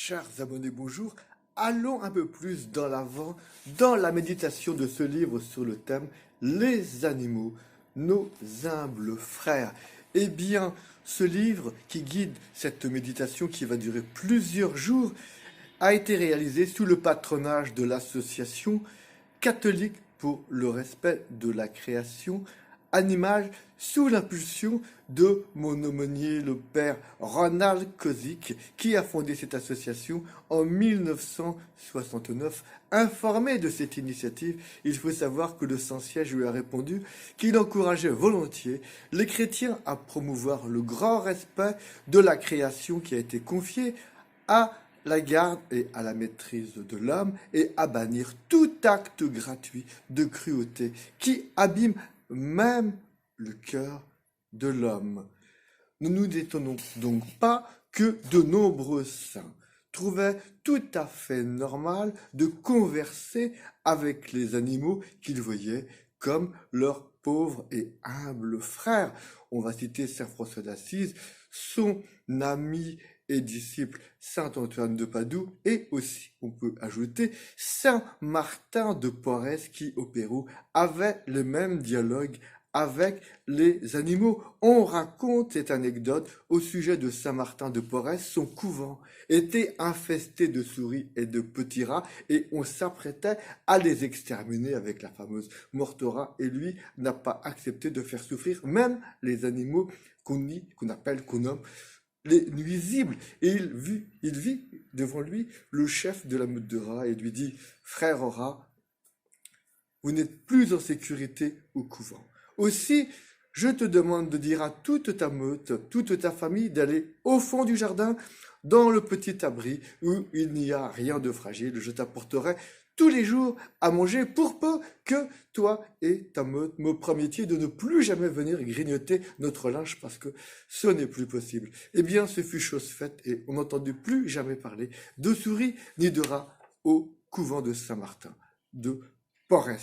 Chers abonnés, bonjour. Allons un peu plus dans l'avant, dans la méditation de ce livre sur le thème Les animaux, nos humbles frères. Eh bien, ce livre qui guide cette méditation qui va durer plusieurs jours a été réalisé sous le patronage de l'association catholique pour le respect de la création animale sous l'impulsion de mon aumônier, le père Ronald Kozik, qui a fondé cette association en 1969. Informé de cette initiative, il faut savoir que le Saint-Siège lui a répondu qu'il encourageait volontiers les chrétiens à promouvoir le grand respect de la création qui a été confiée à la garde et à la maîtrise de l'homme et à bannir tout acte gratuit de cruauté qui abîme même le cœur de l'homme. Ne nous étonnons donc pas que de nombreux saints trouvaient tout à fait normal de converser avec les animaux qu'ils voyaient comme leurs pauvres et humbles frères. On va citer saint François d'Assise, son ami et disciple saint Antoine de Padoue, et aussi, on peut ajouter, saint Martin de Porres qui, au Pérou, avait le même dialogue avec les animaux. On raconte cette anecdote au sujet de saint Martin de Porres. Son couvent était infesté de souris et de petits rats et on s'apprêtait à les exterminer avec la fameuse mort aux rats, et lui n'a pas accepté de faire souffrir même les animaux qu'on nomme les nuisibles. Et il vit devant lui le chef de la meute de rats et lui dit « Frère rat, vous n'êtes plus en sécurité au couvent. Aussi, je te demande de dire à toute ta meute, toute ta famille d'aller au fond du jardin, dans le petit abri où il n'y a rien de fragile. Je t'apporterai tous les jours à manger pour peu que toi et ta meute me promettiez de ne plus jamais venir grignoter notre linge parce que ce n'est plus possible. » Eh bien, ce fut chose faite et on n'entendit plus jamais parler de souris ni de rats au couvent de Saint-Martin de Porres.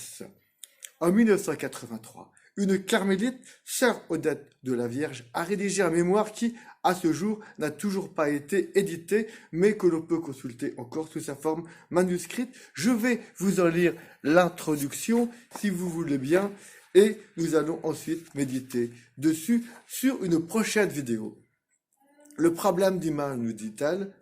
En 1983, une carmélite, sœur Odette de la Vierge, a rédigé un mémoire qui, à ce jour, n'a toujours pas été édité, mais que l'on peut consulter encore sous sa forme manuscrite. Je vais vous en lire l'introduction, si vous voulez bien, et nous allons ensuite méditer dessus sur une prochaine vidéo. Le problème du mal, nous dit-elle,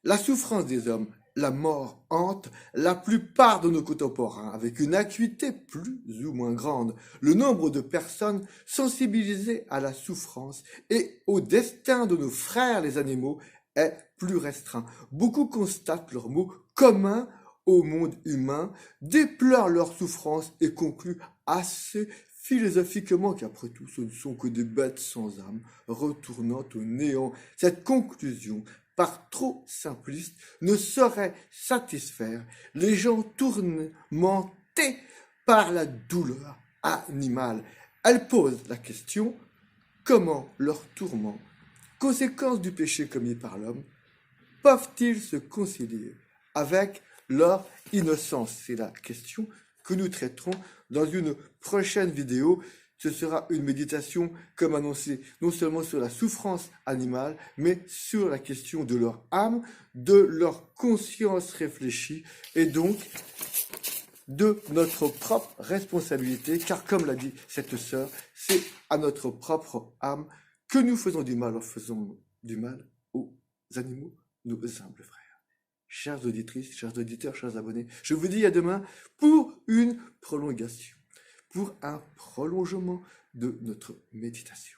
la souffrance des hommes, la mort hante la plupart de nos contemporains avec une acuité plus ou moins grande. Le nombre de personnes sensibilisées à la souffrance et au destin de nos frères les animaux est plus restreint. Beaucoup constatent leurs maux communs au monde humain, déplorent leur souffrance et concluent assez philosophiquement qu'après tout, ce ne sont que des bêtes sans âme, retournant au néant. Cette conclusion, par trop simpliste, ne saurait satisfaire les gens tourmentés par la douleur animale. Elle pose la question, comment leurs tourments, conséquence du péché commis par l'homme, peuvent-ils se concilier avec leur innocence? C'est la question que nous traiterons dans une prochaine vidéo. Ce sera une méditation, comme annoncé, non seulement sur la souffrance animale, mais sur la question de leur âme, de leur conscience réfléchie, et donc de notre propre responsabilité, car comme l'a dit cette sœur, c'est à notre propre âme que nous faisons du mal en faisant du mal aux animaux, nos humbles frères. Chères auditrices, chers auditeurs, chers abonnés, je vous dis à demain pour une prolongation, pour un prolongement de notre méditation.